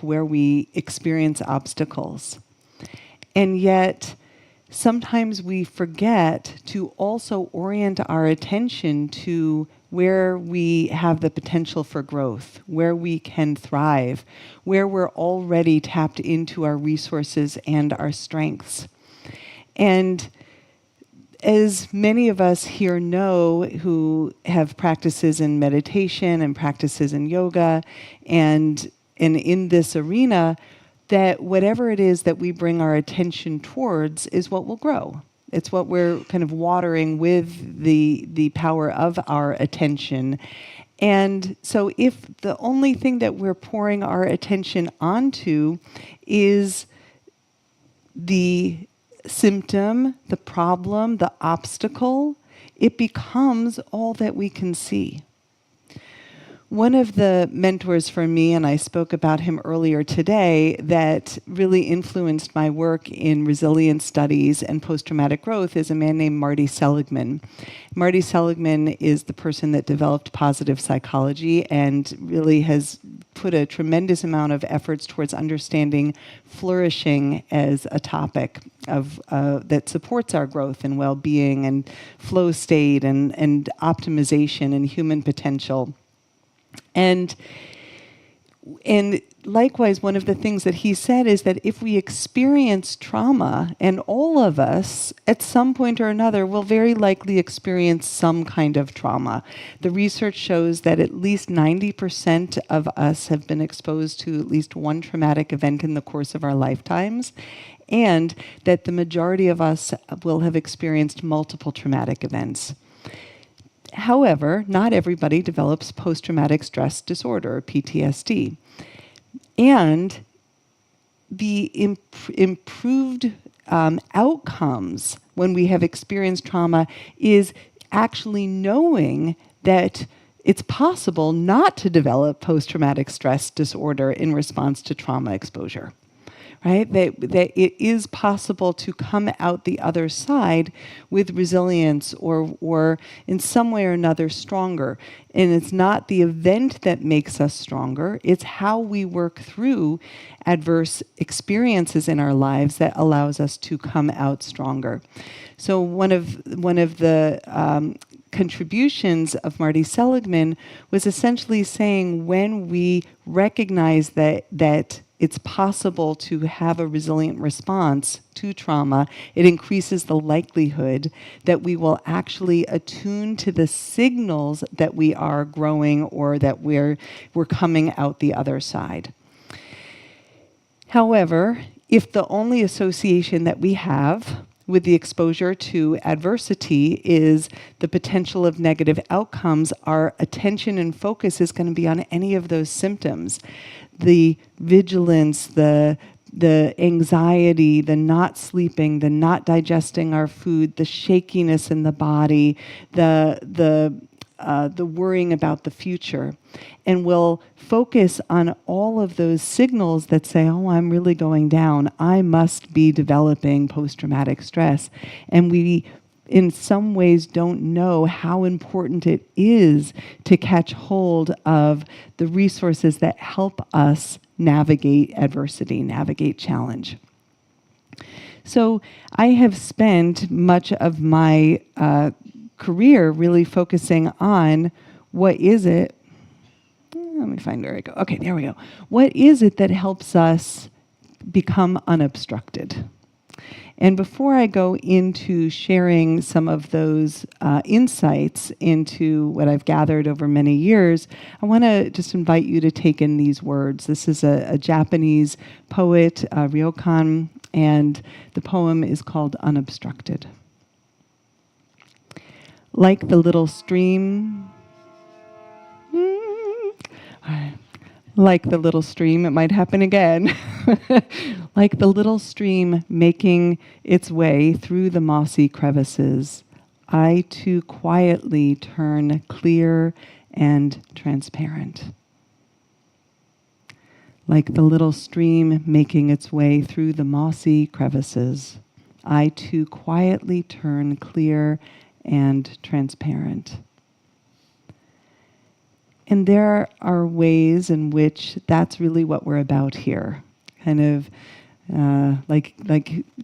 where we experience obstacles. And yet, sometimes we forget to also orient our attention to where we have the potential for growth, where we can thrive, where we're already tapped into our resources and our strengths. And as many of us here know who have practices in meditation and practices in yoga and in this arena, that whatever it is that we bring our attention towards is what will grow. It's what we're kind of watering with the power of our attention. And so if the only thing that we're pouring our attention onto is the symptom, the problem, the obstacle, it becomes all that we can see. One of the mentors for me, and I spoke about him earlier today, that really influenced my work in resilience studies and post-traumatic growth is a man named Marty Seligman. Marty Seligman is the person that developed positive psychology and really has put a tremendous amount of efforts towards understanding flourishing as a topic of that supports our growth and well-being and flow state and optimization and human potential. And likewise, one of the things that he said is that if we experience trauma, and all of us at some point or another will very likely experience some kind of trauma. The research shows that at least 90% of us have been exposed to at least one traumatic event in the course of our lifetimes, and that the majority of us will have experienced multiple traumatic events. However, not everybody develops post-traumatic stress disorder, or PTSD. And the improved outcomes when we have experienced trauma is actually knowing that it's possible not to develop post-traumatic stress disorder in response to trauma exposure. Right? That it is possible to come out the other side with resilience or in some way or another stronger. And it's not the event that makes us stronger, it's how we work through adverse experiences in our lives that allows us to come out stronger. So one of the contributions of Marty Seligman was essentially saying when we recognize that it's possible to have a resilient response to trauma, it increases the likelihood that we will actually attune to the signals that we are growing or that we're coming out the other side. However, if the only association that we have with the exposure to adversity is the potential of negative outcomes, our attention and focus is going to be on any of those symptoms. The vigilance, the anxiety, the not sleeping, the not digesting our food, the shakiness in the body, the worrying about the future. And we'll focus on all of those signals that say, oh, I'm really going down. I must be developing post-traumatic stress. And we, in some ways, don't know how important it is to catch hold of the resources that help us navigate adversity, navigate challenge. So I have spent much of my career really focusing on what is it. Let me find where I go. Okay, there we go. What is it that helps us become unobstructed? And before I go into sharing some of those insights into what I've gathered over many years, I want to just invite you to take in these words. This is a Japanese poet, Ryokan, and the poem is called Unobstructed. Like the little stream, like the little stream, it might happen again. Like the little stream making its way through the mossy crevices, I too quietly turn clear and transparent. Like the little stream making its way through the mossy crevices, I too quietly turn clear and transparent. And there are ways in which that's really what we're about here. Kind of like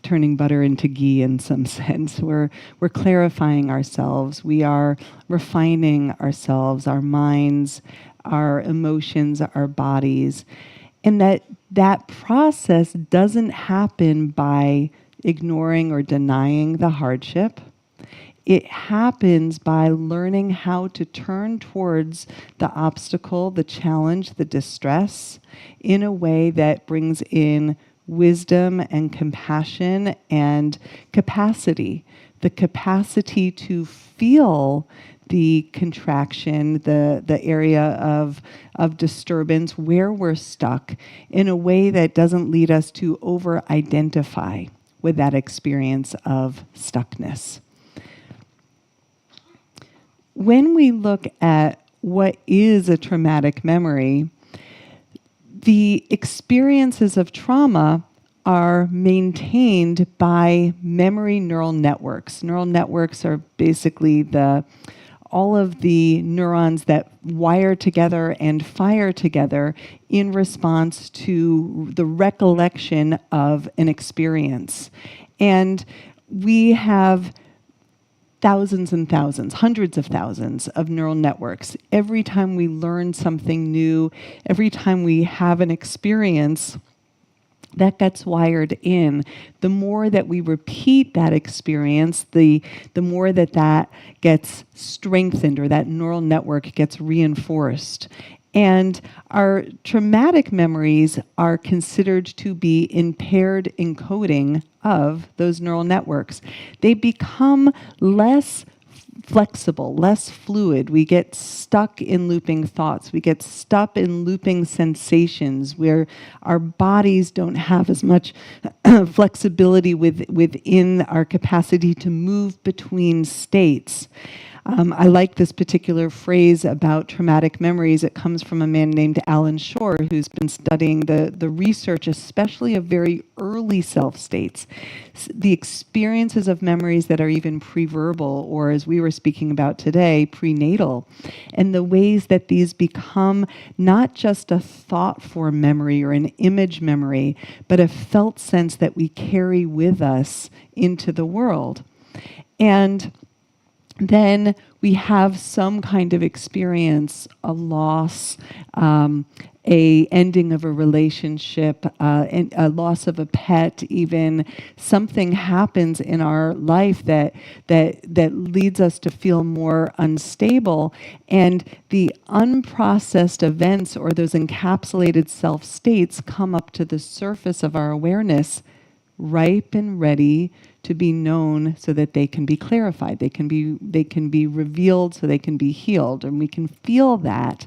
turning butter into ghee in some sense. We're clarifying ourselves. We are refining ourselves, our minds, our emotions, our bodies. And that process doesn't happen by ignoring or denying the hardship. It happens by learning how to turn towards the obstacle, the challenge, the distress in a way that brings in wisdom and compassion and capacity. The capacity to feel the contraction, the area of disturbance where we're stuck in a way that doesn't lead us to over-identify with that experience of stuckness. When we look at what is a traumatic memory, the experiences of trauma are maintained by memory neural networks. Neural networks are basically all of the neurons that wire together and fire together in response to the recollection of an experience. And we have thousands and thousands, hundreds of thousands of neural networks. Every time we learn something new, every time we have an experience, that gets wired in. The more that we repeat that experience, the more that gets strengthened, or that neural network gets reinforced. And our traumatic memories are considered to be impaired encoding of those neural networks. They become less flexible, less fluid. We get stuck in looping thoughts. We get stuck in looping sensations where our bodies don't have as much flexibility within our capacity to move between states. I like this particular phrase about traumatic memories. It comes from a man named Alan Shore, who's been studying the research, especially of very early self states, the experiences of memories that are even pre-verbal, or as we were speaking about today, prenatal, and the ways that these become not just a thought form memory or an image memory, but a felt sense that we carry with us into the world. And then we have some kind of experience, a loss, a ending of a relationship, and a loss of a pet, even something happens in our life that leads us to feel more unstable. And the unprocessed events, or those encapsulated self states, come up to the surface of our awareness, ripe and ready to be known so that they can be clarified. They can be revealed so they can be healed, and we can feel that.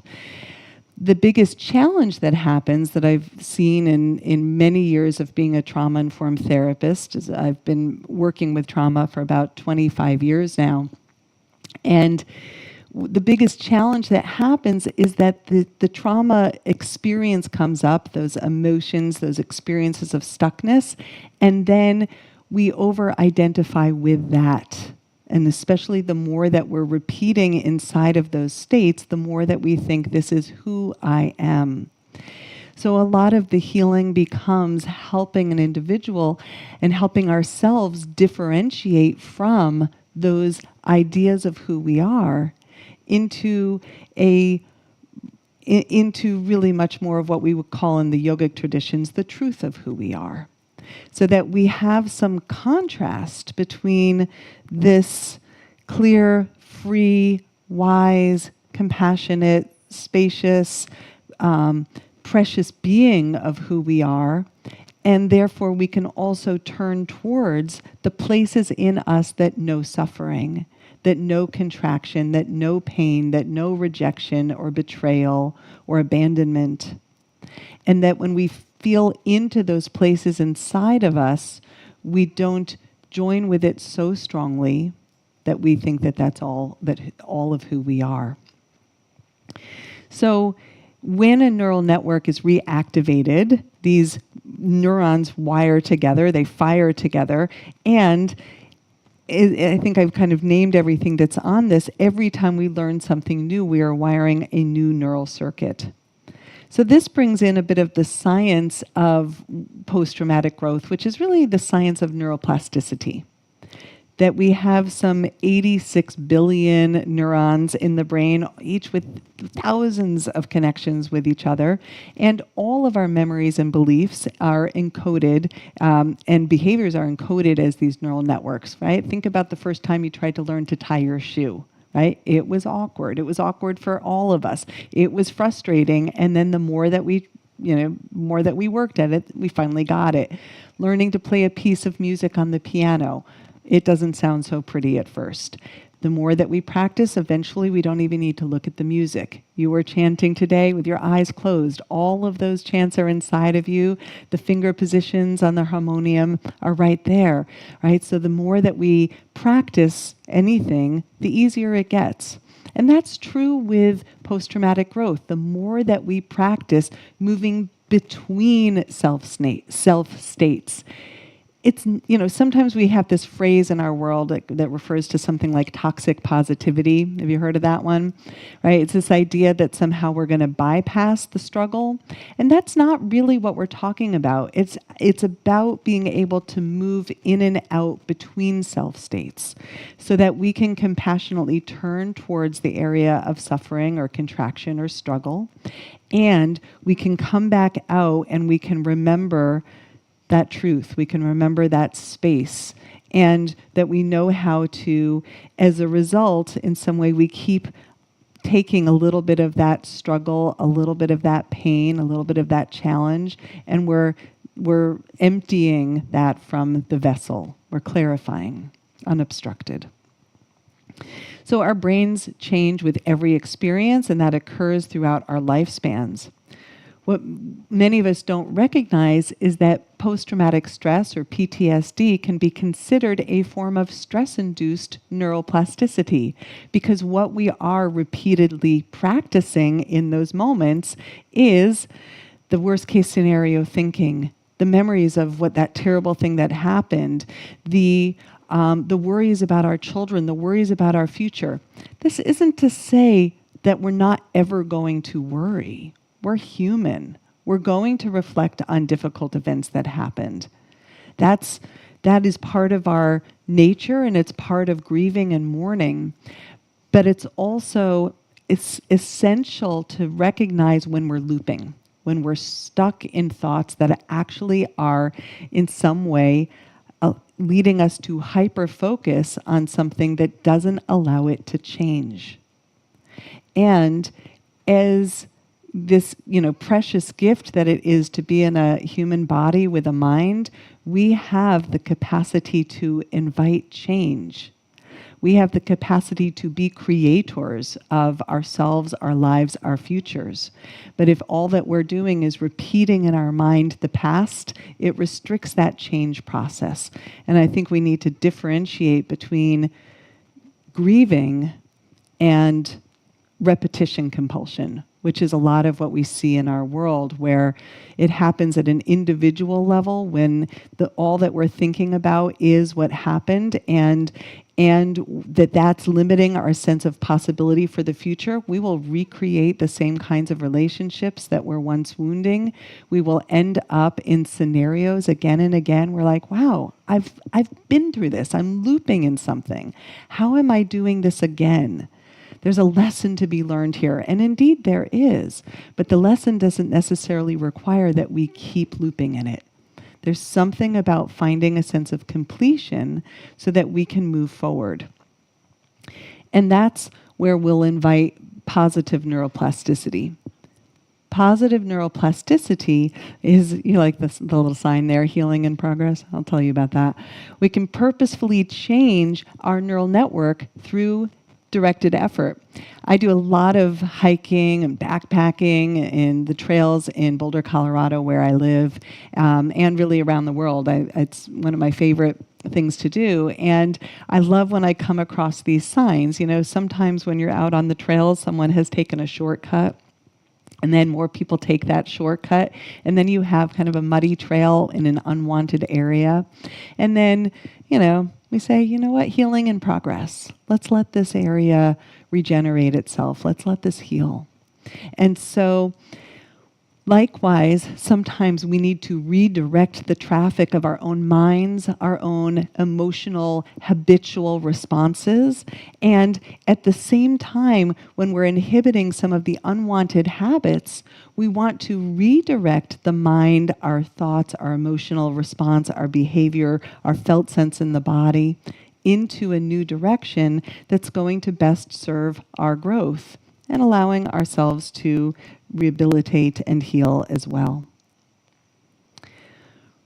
The biggest challenge that happens, that I've seen in many years of being a trauma-informed therapist, is I've been working with trauma for about 25 years now, and the biggest challenge that happens is that the trauma experience comes up, those emotions, those experiences of stuckness, and then we over-identify with that. And especially the more that we're repeating inside of those states, the more that we think this is who I am. So a lot of the healing becomes helping an individual and helping ourselves differentiate from those ideas of who we are into really much more of what we would call in the yogic traditions the truth of who we are. So that we have some contrast between this clear, free, wise, compassionate, spacious, precious being of who we are, and therefore we can also turn towards the places in us that know suffering, that know contraction, that know pain, that know rejection or betrayal or abandonment. And that when we feel into those places inside of us, we don't join with it so strongly that we think that that's all of who we are. So when a neural network is reactivated, these neurons wire together, they fire together, and I think I've kind of named everything that's on this. Every time we learn something new, we are wiring a new neural circuit. So this brings in a bit of the science of post-traumatic growth, which is really the science of neuroplasticity. That we have some 86 billion neurons in the brain, each with thousands of connections with each other. And all of our memories and beliefs are encoded, and behaviors are encoded as these neural networks, right? Think about the first time you tried to learn to tie your shoe. Right? It was awkward. It was awkward for all of us. It was frustrating. And then the more that we worked at it, we finally got it. Learning to play a piece of music on the piano. It doesn't sound so pretty at first. The more that we practice, eventually we don't even need to look at the music. You were chanting today with your eyes closed. All of those chants are inside of you. The finger positions on the harmonium are right there, right? So the more that we practice anything, the easier it gets. And that's true with post-traumatic growth. The more that we practice moving between self-states, it's, sometimes we have this phrase in our world that refers to something like toxic positivity. Have you heard of that one? Right? It's this idea that somehow we're going to bypass the struggle. And that's not really what we're talking about. It's about being able to move in and out between self states so that we can compassionately turn towards the area of suffering or contraction or struggle. And we can come back out and we can remember that truth, we can remember that space, and that we know how to, as a result, in some way we keep taking a little bit of that struggle, a little bit of that pain, a little bit of that challenge, and we're emptying that from the vessel. We're clarifying, unobstructed. So our brains change with every experience, and that occurs throughout our lifespans. What many of us don't recognize is that post-traumatic stress, or PTSD, can be considered a form of stress-induced neuroplasticity, because what we are repeatedly practicing in those moments is the worst-case scenario thinking, the memories of what that terrible thing that happened, the worries about our children, the worries about our future. This isn't to say that we're not ever going to worry. We're human. We're going to reflect on difficult events that happened. That is part of our nature, and it's part of grieving and mourning. But it's essential to recognize when we're looping, when we're stuck in thoughts that actually are in some way leading us to hyper-focus on something that doesn't allow it to change. And as this, precious gift that it is to be in a human body with a mind, we have the capacity to invite change. We have the capacity to be creators of ourselves, our lives, our futures. But if all that we're doing is repeating in our mind the past, it restricts that change process. And I think we need to differentiate between grieving and repetition compulsion, which is a lot of what we see in our world, where it happens at an individual level when all that we're thinking about is what happened, and that's limiting our sense of possibility for the future. We will recreate the same kinds of relationships that were once wounding. We will end up in scenarios again and again. We're like, wow, I've been through this. I'm looping in something. How am I doing this again? There's a lesson to be learned here, and indeed there is, but the lesson doesn't necessarily require that we keep looping in it. There's something about finding a sense of completion so that we can move forward. And that's where we'll invite positive neuroplasticity. Positive neuroplasticity is, like the little sign there, healing in progress. I'll tell you about that. We can purposefully change our neural network through directed effort. I do a lot of hiking and backpacking in the trails in Boulder, Colorado, where I live, and really around the world. It's one of my favorite things to do. And I love when I come across these signs. Sometimes when you're out on the trails, someone has taken a shortcut, And then more people take that shortcut. And then you have kind of a muddy trail in an unwanted area. And then, we say, you know what, healing in progress. Let's let this area regenerate itself. Let's let this heal. And so, likewise, sometimes we need to redirect the traffic of our own minds, our own emotional, habitual responses. And at the same time, when we're inhibiting some of the unwanted habits, we want to redirect the mind, our thoughts, our emotional response, our behavior, our felt sense in the body into a new direction that's going to best serve our growth and allowing ourselves to rehabilitate and heal as well.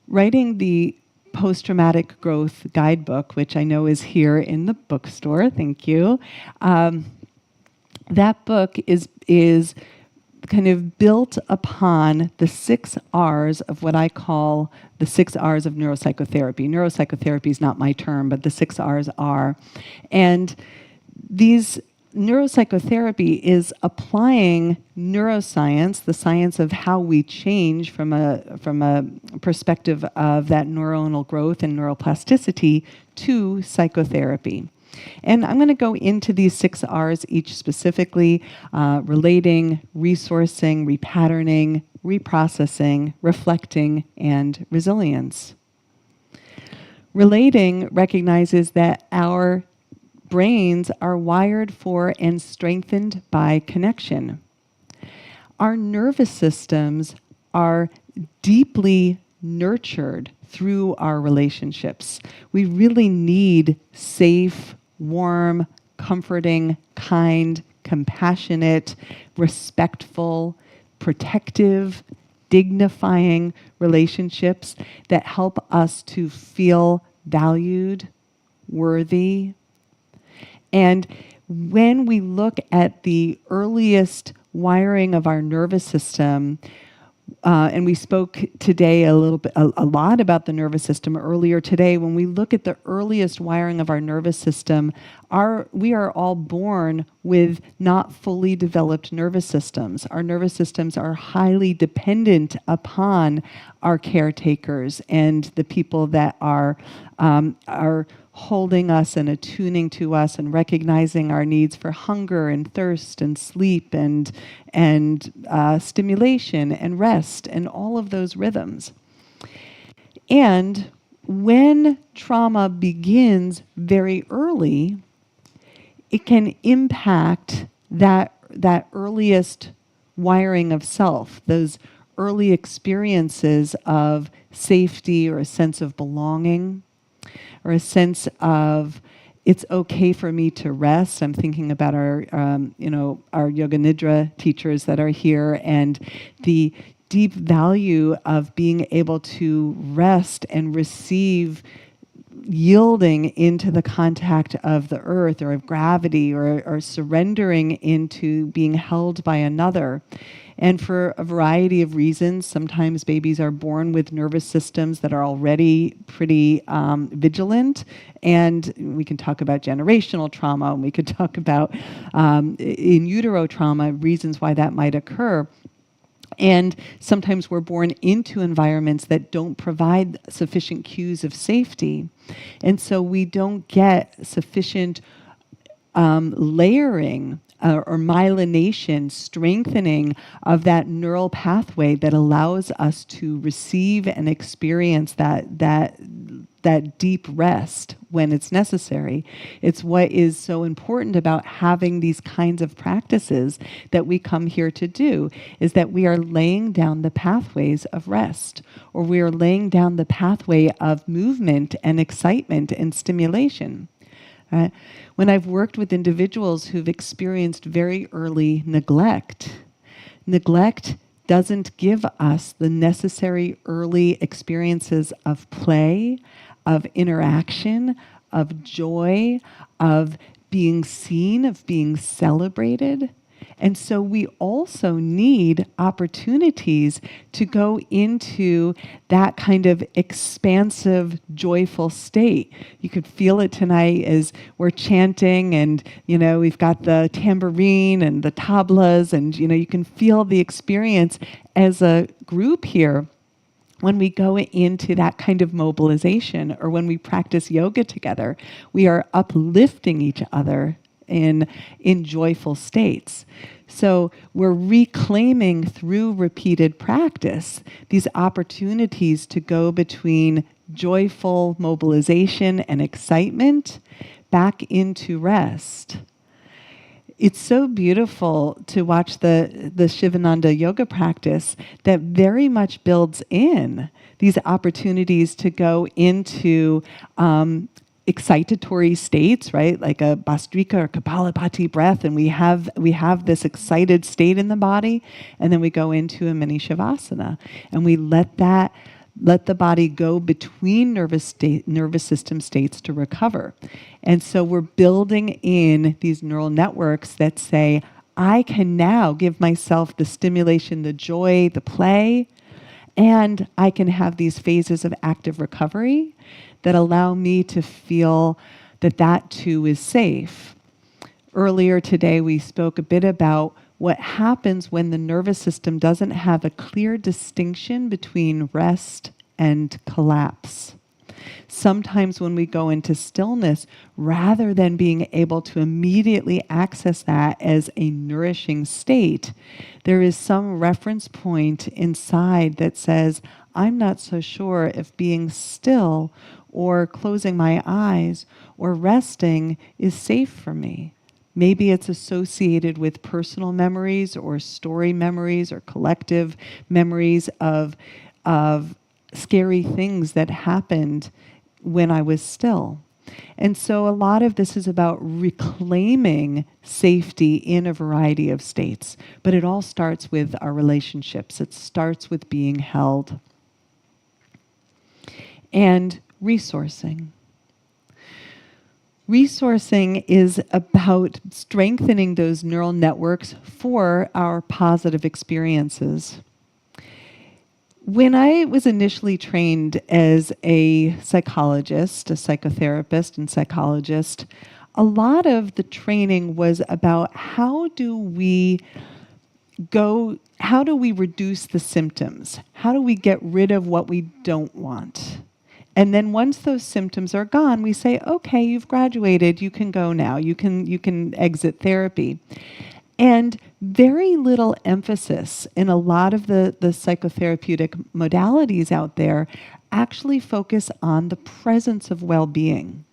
Writing the Post-Traumatic Growth Guidebook, which I know is here in the bookstore, thank you. That book is kind of built upon the 6 R's of what I call the 6 R's of neuropsychotherapy. Neuropsychotherapy is not my term, but the 6 R's are. And these neuropsychotherapy is applying neuroscience, the science of how we change from a perspective of that neuronal growth and neuroplasticity to psychotherapy. And I'm going to go into these 6 R's each specifically, relating, resourcing, repatterning, reprocessing, reflecting, and resilience. Relating recognizes that our brains are wired for and strengthened by connection. Our nervous systems are deeply nurtured through our relationships. We really need safe, warm, comforting, kind, compassionate, respectful, protective, dignifying relationships that help us to feel valued, worthy. And when we look at the earliest wiring of our nervous system, and we spoke today a lot about the nervous system earlier today. When we look at the earliest wiring of our nervous system, we are all born with not fully developed nervous systems. Our nervous systems are highly dependent upon our caretakers and the people that are holding us and attuning to us and recognizing our needs for hunger and thirst and sleep and stimulation and rest and all of those rhythms. And when trauma begins very early, it can impact that earliest wiring of self, those early experiences of safety or a sense of belonging, or a sense of it's okay for me to rest. I'm thinking about our Yoga Nidra teachers that are here and the deep value of being able to rest and receive yielding into the contact of the earth or of gravity or surrendering into being held by another. And for a variety of reasons, sometimes babies are born with nervous systems that are already pretty vigilant. And we can talk about generational trauma, and we could talk about in utero trauma, reasons why that might occur. And sometimes we're born into environments that don't provide sufficient cues of safety. And so we don't get sufficient layering or myelination, strengthening of that neural pathway that allows us to receive and experience that deep rest when it's necessary. It's what is so important about having these kinds of practices that we come here to do, is that we are laying down the pathways of rest, or we are laying down the pathway of movement and excitement and stimulation. When I've worked with individuals who've experienced very early neglect doesn't give us the necessary early experiences of play, of interaction, of joy, of being seen, of being celebrated. And so we also need opportunities to go into that kind of expansive, joyful state. You could feel it tonight as we're chanting, and we've got the tambourine and the tablas, and you can feel the experience as a group here. When we go into that kind of mobilization, or when we practice yoga together, we are uplifting each other in joyful states. So we're reclaiming through repeated practice these opportunities to go between joyful mobilization and excitement back into rest. It's so beautiful to watch the Shivananda yoga practice that very much builds in these opportunities to go into excitatory states, right? Like a Bhastrika or Kapalabhati breath, and we have this excited state in the body, and then we go into a mini Shavasana, and we let the body go between nervous system states to recover. And so we're building in these neural networks that say, I can now give myself the stimulation, the joy, the play, and I can have these phases of active recovery that allow me to feel that too is safe. Earlier today, we spoke a bit about what happens when the nervous system doesn't have a clear distinction between rest and collapse. Sometimes when we go into stillness, rather than being able to immediately access that as a nourishing state, there is some reference point inside that says, I'm not so sure if being still or closing my eyes or resting is safe for me. Maybe it's associated with personal memories or story memories or collective memories of scary things that happened when I was still. And so a lot of this is about reclaiming safety in a variety of states. But it all starts with our relationships. It starts with being held. And resourcing. Resourcing is about strengthening those neural networks for our positive experiences. When I was initially trained as a psychologist, a psychotherapist and psychologist, a lot of the training was about how do we reduce the symptoms? How do we get rid of what we don't want? And then once those symptoms are gone, we say, okay, you've graduated, you can go now, you can exit therapy. And very little emphasis in a lot of the psychotherapeutic modalities out there actually focus on the presence of well-being.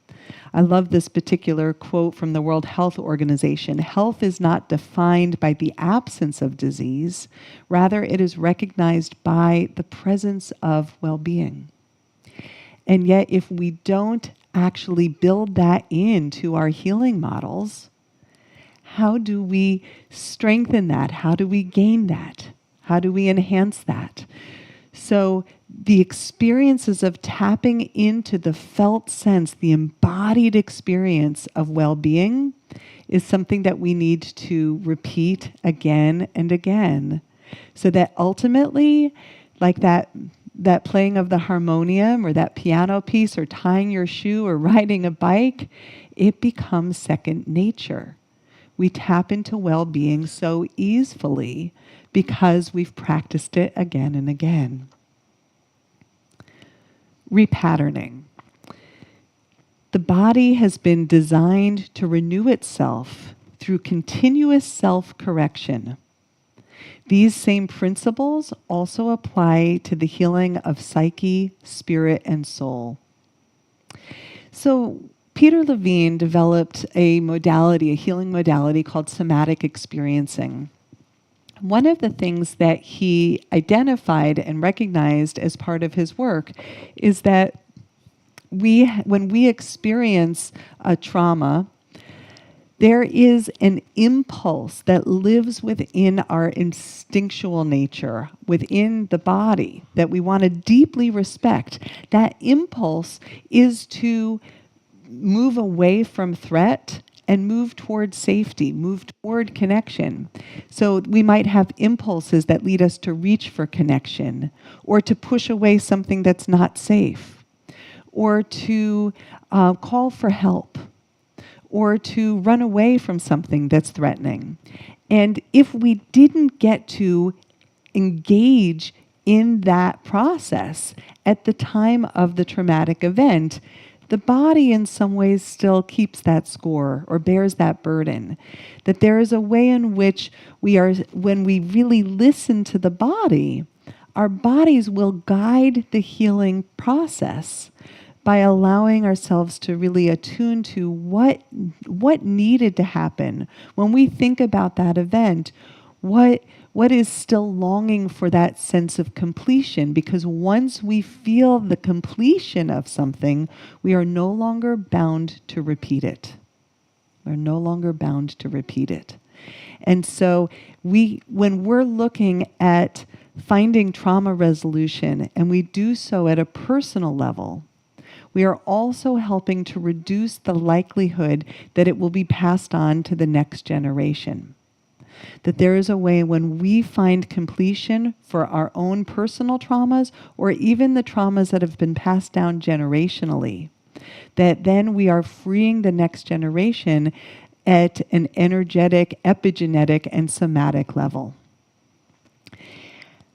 I love this particular quote from the World Health Organization. Health is not defined by the absence of disease. Rather, it is recognized by the presence of well-being. And yet, if we don't actually build that into our healing models, how do we strengthen that? How do we gain that? How do we enhance that? So the experiences of tapping into the felt sense, the embodied experience of well-being, is something that we need to repeat again and again, so that ultimately, like that playing of the harmonium or that piano piece or tying your shoe or riding a bike, it becomes second nature. We tap into well-being so easily because we've practiced it again and again. Repatterning. The body has been designed to renew itself through continuous self-correction. These same principles also apply to the healing of psyche, spirit, and soul. So Peter Levine developed a healing modality called somatic experiencing. One of the things that he identified and recognized as part of his work is that when we experience a trauma, there is an impulse that lives within our instinctual nature, within the body, that we want to deeply respect. That impulse is to move away from threat and move toward safety, move toward connection. So we might have impulses that lead us to reach for connection, or to push away something that's not safe, or to call for help, or to run away from something that's threatening. And if we didn't get to engage in that process at the time of the traumatic event, the body in some ways still keeps that score or bears that burden. That there is a way in which when we really listen to the body, our bodies will guide the healing process by allowing ourselves to really attune to what needed to happen. When we think about that event, what is still longing for that sense of completion? Because once we feel the completion of something, we are no longer bound to repeat it. We're no longer bound to repeat it. And so when we're looking at finding trauma resolution, and we do so at a personal level, we are also helping to reduce the likelihood that it will be passed on to the next generation. That there is a way when we find completion for our own personal traumas, or even the traumas that have been passed down generationally, that then we are freeing the next generation at an energetic, epigenetic, and somatic level.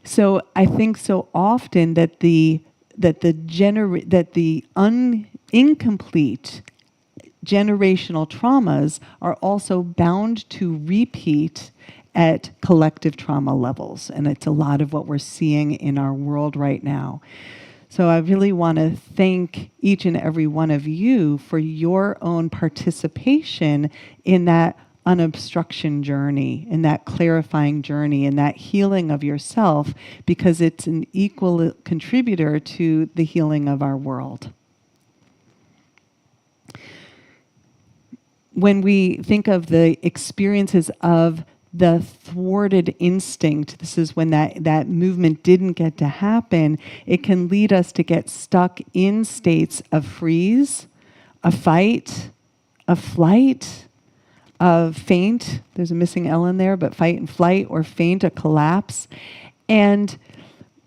So I think so often that the incomplete generational traumas are also bound to repeat at collective trauma levels. And it's a lot of what we're seeing in our world right now. So I really want to thank each and every one of you for your own participation in that unobstruction journey, in that clarifying journey, in that healing of yourself, because it's an equal contributor to the healing of our world. When we think of the experiences of the thwarted instinct, this is when that movement didn't get to happen, it can lead us to get stuck in states of freeze, of fight, of flight, of faint. There's a missing L in there, but fight and flight, or faint, a collapse. And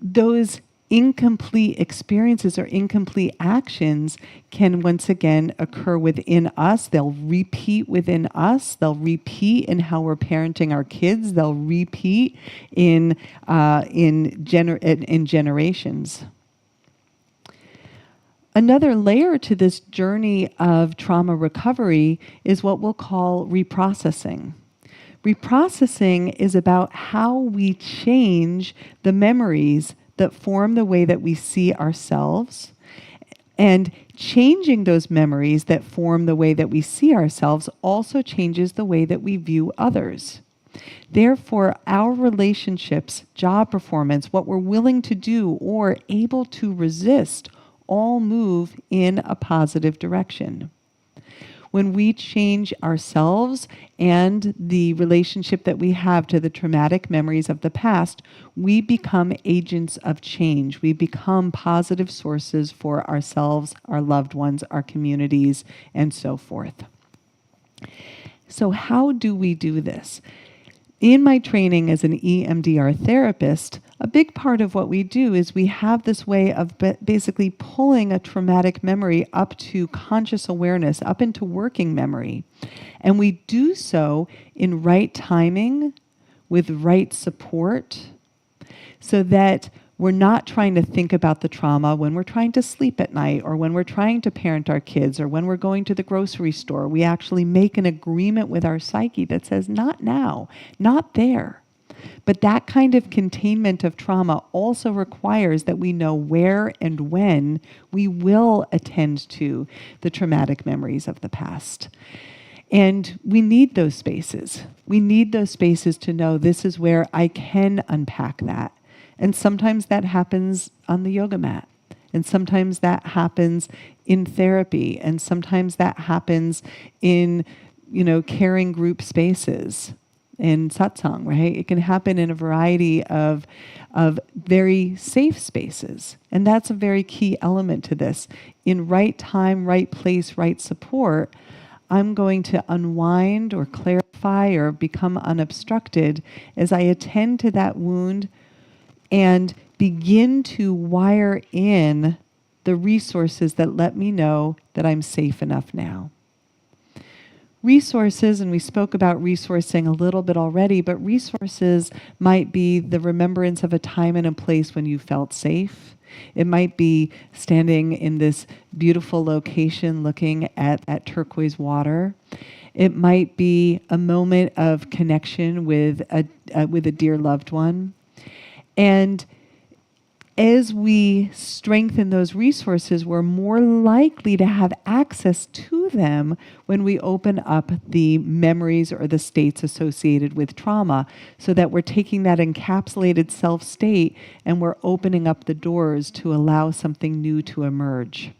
those incomplete experiences or incomplete actions can once again occur within us. They'll repeat within us. They'll repeat in how we're parenting our kids. They'll repeat in generations. Another layer to this journey of trauma recovery is what we'll call reprocessing. Reprocessing is about how we change the memories that form the way that we see ourselves, and changing those memories that form the way that we see ourselves also changes the way that we view others. Therefore, our relationships, job performance, what we're willing to do or able to resist all move in a positive direction. When we change ourselves and the relationship that we have to the traumatic memories of the past, we become agents of change. We become positive sources for ourselves, our loved ones, our communities, and so forth. So how do we do this? In my training as an EMDR therapist, a big part of what we do is we have this way of basically pulling a traumatic memory up to conscious awareness, up into working memory. And we do so in right timing, with right support, so that we're not trying to think about the trauma when we're trying to sleep at night, or when we're trying to parent our kids, or when we're going to the grocery store. We actually make an agreement with our psyche that says, not now, not there. But that kind of containment of trauma also requires that we know where and when we will attend to the traumatic memories of the past. And we need those spaces. We need those spaces to know this is where I can unpack that. And sometimes that happens on the yoga mat. And sometimes that happens in therapy. And sometimes that happens in, caring group spaces. In satsang, right? It can happen in a variety of very safe spaces. And that's a very key element to this. In right time, right place, right support, I'm going to unwind or clarify or become unobstructed as I attend to that wound and begin to wire in the resources that let me know that I'm safe enough now. Resources, and we spoke about resourcing a little bit already, but resources might be the remembrance of a time and a place when you felt safe. It might be standing in this beautiful location looking at turquoise water. It might be a moment of connection with a dear loved one. And as we strengthen those resources, we're more likely to have access to them when we open up the memories or the states associated with trauma, so that we're taking that encapsulated self state and we're opening up the doors to allow something new to emerge.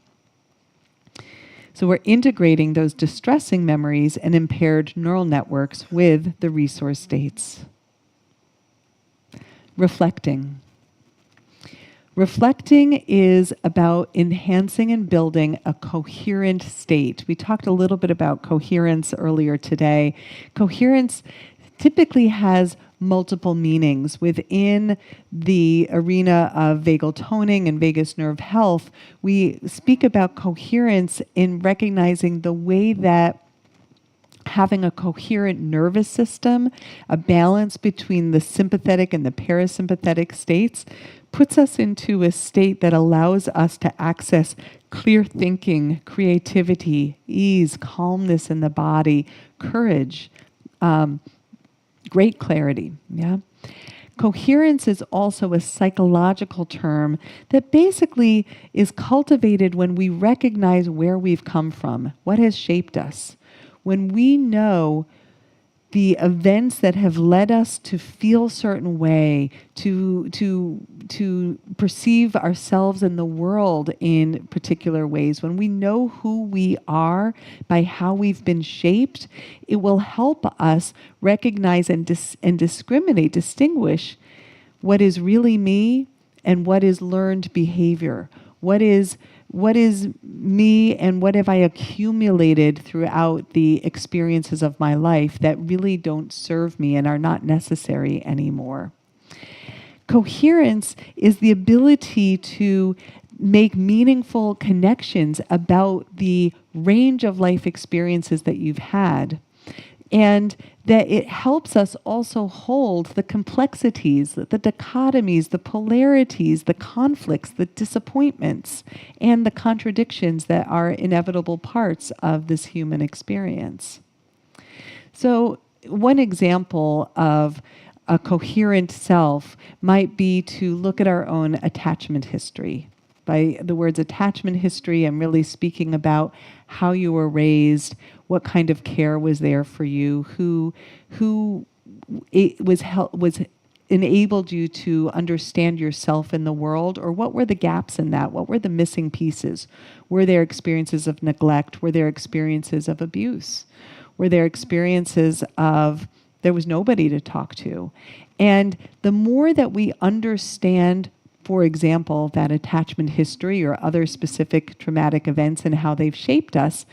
So we're integrating those distressing memories and impaired neural networks with the resource states. Reflecting. Reflecting is about enhancing and building a coherent state. We talked a little bit about coherence earlier today. Coherence typically has multiple meanings. Within the arena of vagal toning and vagus nerve health, we speak about coherence in recognizing the way that having a coherent nervous system, a balance between the sympathetic and the parasympathetic states, puts us into a state that allows us to access clear thinking, creativity, ease, calmness in the body, courage, great clarity. Yeah. Coherence is also a psychological term that basically is cultivated when we recognize where we've come from, what has shaped us. When we know the events that have led us to feel a certain way, to perceive ourselves and the world in particular ways, when we know who we are by how we've been shaped, it will help us recognize and distinguish what is really me and what is learned behavior. What is me and what have I accumulated throughout the experiences of my life that really don't serve me and are not necessary anymore. Coherence is the ability to make meaningful connections about the range of life experiences that you've had, and that it helps us also hold the complexities, the dichotomies, the polarities, the conflicts, the disappointments, and the contradictions that are inevitable parts of this human experience. So one example of a coherent self might be to look at our own attachment history. By the words attachment history, I'm really speaking about how you were raised, what kind of care was there for you, who was enabled you to understand yourself in the world, or what were the gaps in that? What were the missing pieces? Were there experiences of neglect? Were there experiences of abuse? Were there experiences of there was nobody to talk to? And the more that we understand, for example, that attachment history or other specific traumatic events and how they've shaped us,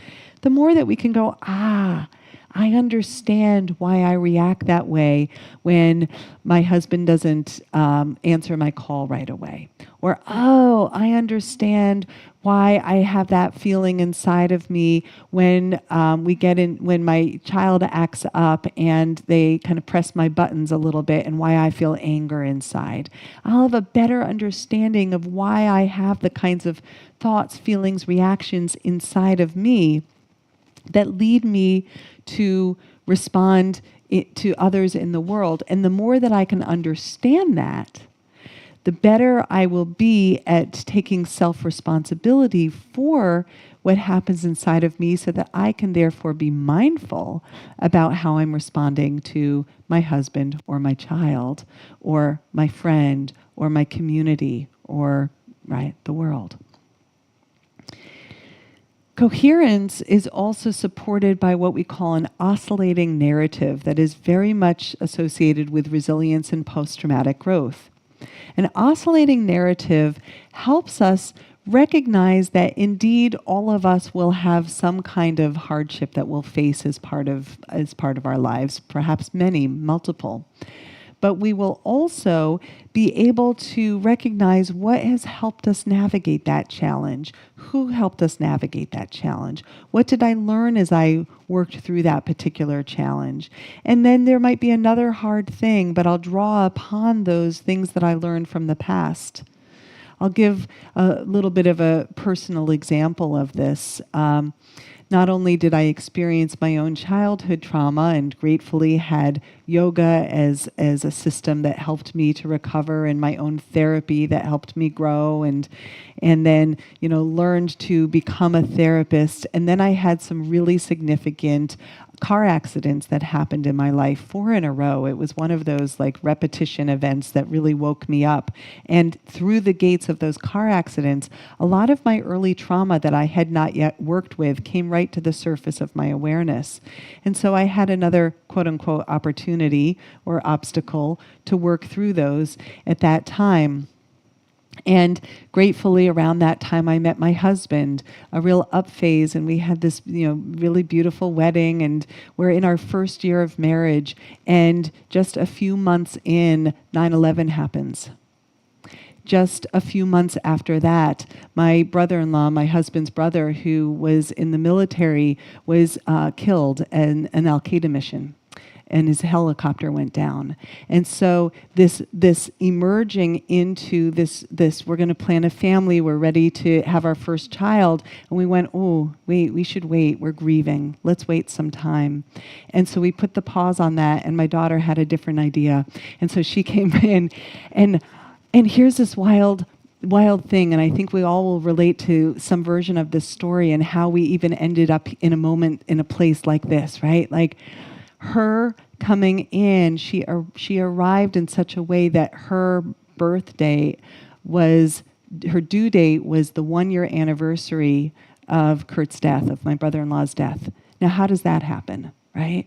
the more that we can go, I understand why I react that way when my husband doesn't answer my call right away. Or, I understand why I have that feeling inside of me when when my child acts up and they kind of press my buttons a little bit, and why I feel anger inside. I'll have a better understanding of why I have the kinds of thoughts, feelings, reactions inside of me that lead me to respond to others in the world. And the more that I can understand that, the better I will be at taking self-responsibility for what happens inside of me, so that I can therefore be mindful about how I'm responding to my husband or my child or my friend or my community or, the world. Coherence is also supported by what we call an oscillating narrative that is very much associated with resilience and post-traumatic growth. An oscillating narrative helps us recognize that indeed all of us will have some kind of hardship that we'll face as part of our lives, perhaps many, multiple. But we will also be able to recognize what has helped us navigate that challenge. Who helped us navigate that challenge? What did I learn as I worked through that particular challenge? And then there might be another hard thing, but I'll draw upon those things that I learned from the past. I'll give a little bit of a personal example of this. Not only did I experience my own childhood trauma and gratefully had yoga as a system that helped me to recover, and my own therapy that helped me grow, and then learned to become a therapist. And then I had some really significant car accidents that happened in my life, 4 in a row. It was one of those like repetition events that really woke me up. And through the gates of those car accidents, a lot of my early trauma that I had not yet worked with came right to the surface of my awareness. And so I had another quote unquote opportunity or obstacle to work through those at that time. And gratefully, around that time, I met my husband, a real up phase, and we had this, really beautiful wedding, and we're in our first year of marriage, and just a few months in, 9/11 happens. Just a few months after that, my brother-in-law, my husband's brother, who was in the military, was killed in an Al-Qaeda mission. And his helicopter went down. And so this emerging into this, we're going to plan a family, we're ready to have our first child. And we went, oh, wait, we should wait. We're grieving. Let's wait some time. And so we put the pause on that, and my daughter had a different idea. And so she came in, and here's this wild thing, and I think we all will relate to some version of this story and how we even ended up in a moment in a place like this, right? Like, her coming in, she arrived in such a way that her birthday was, her due date was the 1-year anniversary of Kurt's death, of my brother-in-law's death. Now, how does that happen, right?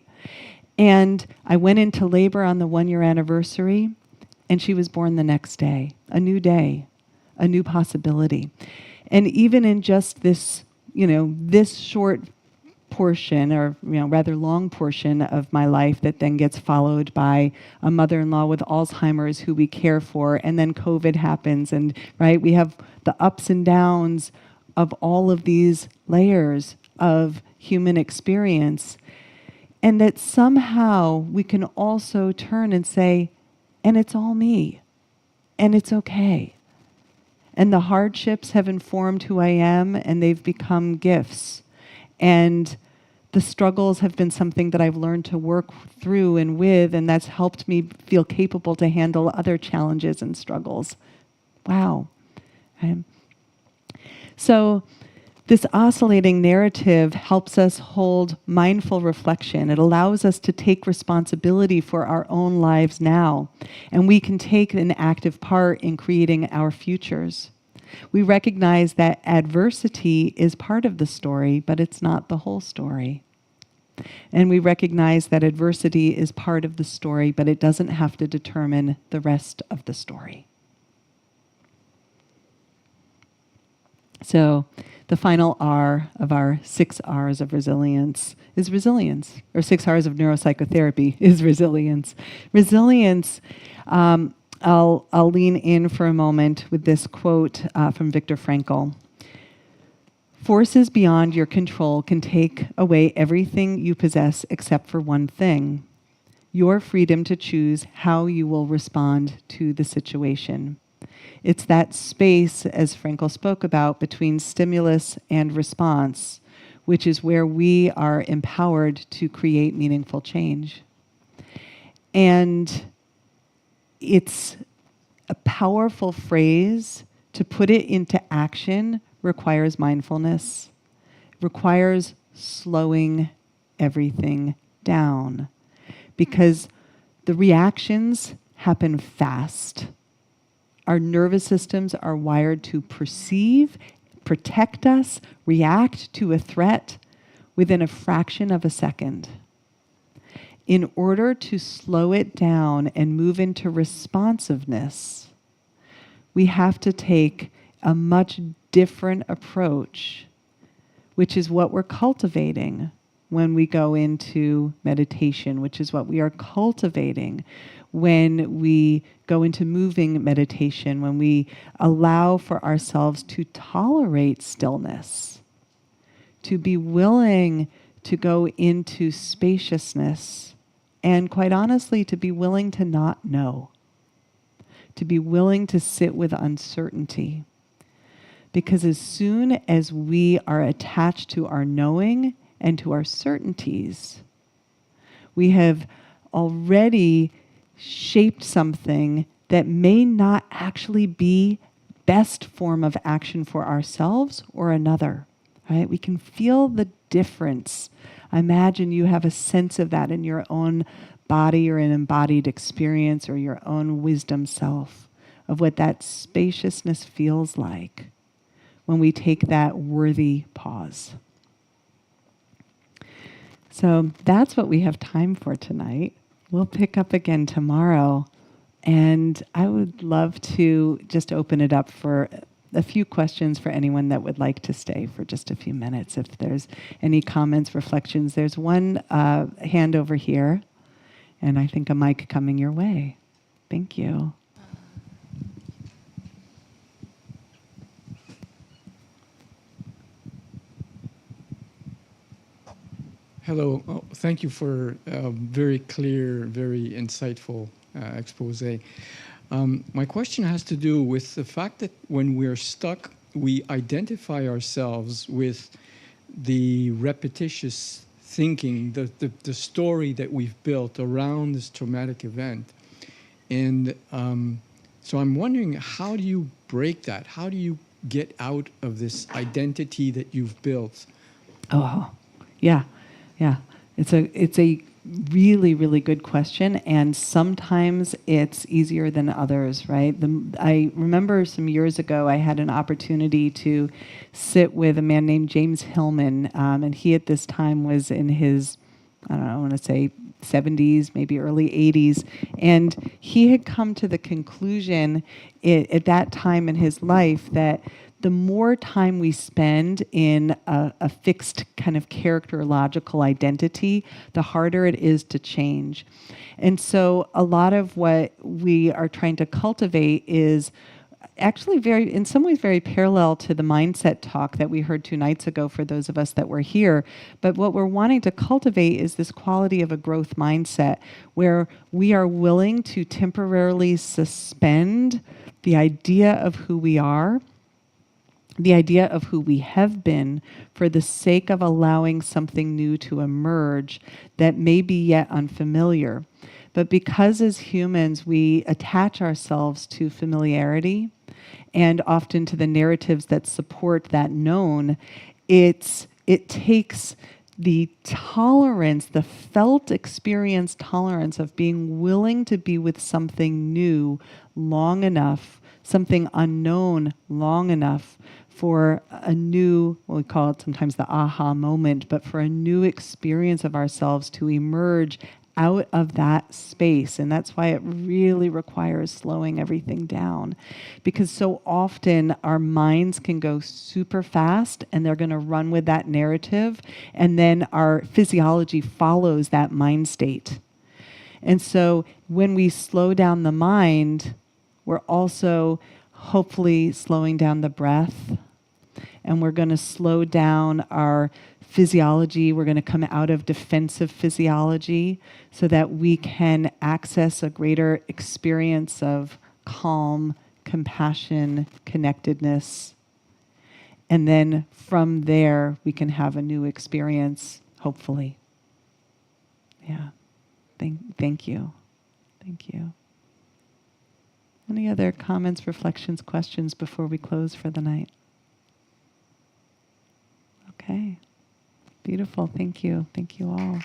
And I went into labor on the 1-year anniversary, and she was born the next day, a new possibility. And even in just this, this short portion, or rather long portion of my life that then gets followed by a mother-in-law with Alzheimer's who we care for, and then COVID happens, and right, we have the ups and downs of all of these layers of human experience, and that somehow we can also turn and say, and it's all me, and it's okay. And the hardships have informed who I am, and they've become gifts. And the struggles have been something that I've learned to work through and with, and that's helped me feel capable to handle other challenges and struggles. Wow. So this oscillating narrative helps us hold mindful reflection. It allows us to take responsibility for our own lives now, and we can take an active part in creating our futures. We recognize that adversity is part of the story, but it's not the whole story. And we recognize that adversity is part of the story, but it doesn't have to determine the rest of the story. So the final R of our 6 R's of resilience is resilience, or 6 R's of neuropsychotherapy is resilience. Resilience, I'll lean in for a moment with this quote from Viktor Frankl. Forces beyond your control can take away everything you possess except for one thing: your freedom to choose how you will respond to the situation. It's that space, as Frankl spoke about, between stimulus and response, which is where we are empowered to create meaningful change. And it's a powerful phrase. To put it into action requires mindfulness, requires slowing everything down, because the reactions happen fast. Our nervous systems are wired to perceive, protect us, react to a threat within a fraction of a second. In order to slow it down and move into responsiveness, we have to take a much different approach, which is what we're cultivating when we go into meditation, which is what we are cultivating when we go into moving meditation, when we allow for ourselves to tolerate stillness, to be willing to go into spaciousness, and quite honestly, to be willing to not know, to be willing to sit with uncertainty. Because as soon as we are attached to our knowing and to our certainties, we have already shaped something that may not actually be best form of action for ourselves or another, right? We can feel the difference. I imagine you have a sense of that in your own body or an embodied experience or your own wisdom self of what that spaciousness feels like when we take that worthy pause. So that's what we have time for tonight. We'll pick up again tomorrow. And I would love to just open it up for a few questions for anyone that would like to stay for just a few minutes. If there's any comments, reflections, there's one hand over here, and I think a mic coming your way. Thank you. Hello. Oh, thank you for a very clear, very insightful expose. My question has to do with the fact that when we're stuck, we identify ourselves with the repetitious thinking, the story that we've built around this traumatic event. And so I'm wondering, how do you break that? How do you get out of this identity that you've built? Oh, yeah. Yeah, it's a really, really good question, and sometimes it's easier than others, right? I remember some years ago I had an opportunity to sit with a man named James Hillman, and he at this time was in his, I don't know, I want to say 70s, maybe early 80s, and he had come to the conclusion at that time in his life that the more time we spend in a fixed kind of characterological identity, the harder it is to change. And so a lot of what we are trying to cultivate is actually in some ways very parallel to the mindset talk that we heard 2 nights ago for those of us that were here. But what we're wanting to cultivate is this quality of a growth mindset where we are willing to temporarily suspend the idea of who we are, the idea of who we have been, for the sake of allowing something new to emerge that may be yet unfamiliar. But because as humans we attach ourselves to familiarity and often to the narratives that support that known, it takes the tolerance, the felt experience tolerance of being willing to be with something new long enough, something unknown long enough, for a new, well, we call it sometimes the aha moment, but for a new experience of ourselves to emerge out of that space. And that's why it really requires slowing everything down. Because so often our minds can go super fast and they're going to run with that narrative, and then our physiology follows that mind state. And so when we slow down the mind, we're also hopefully slowing down the breath, and we're going to slow down our physiology. We're going to come out of defensive physiology so that we can access a greater experience of calm, compassion, connectedness. And then from there, we can have a new experience, hopefully. Yeah. Thank you. Thank you. Any other comments, reflections, questions before we close for the night? Okay. Beautiful. Thank you. Thank you all.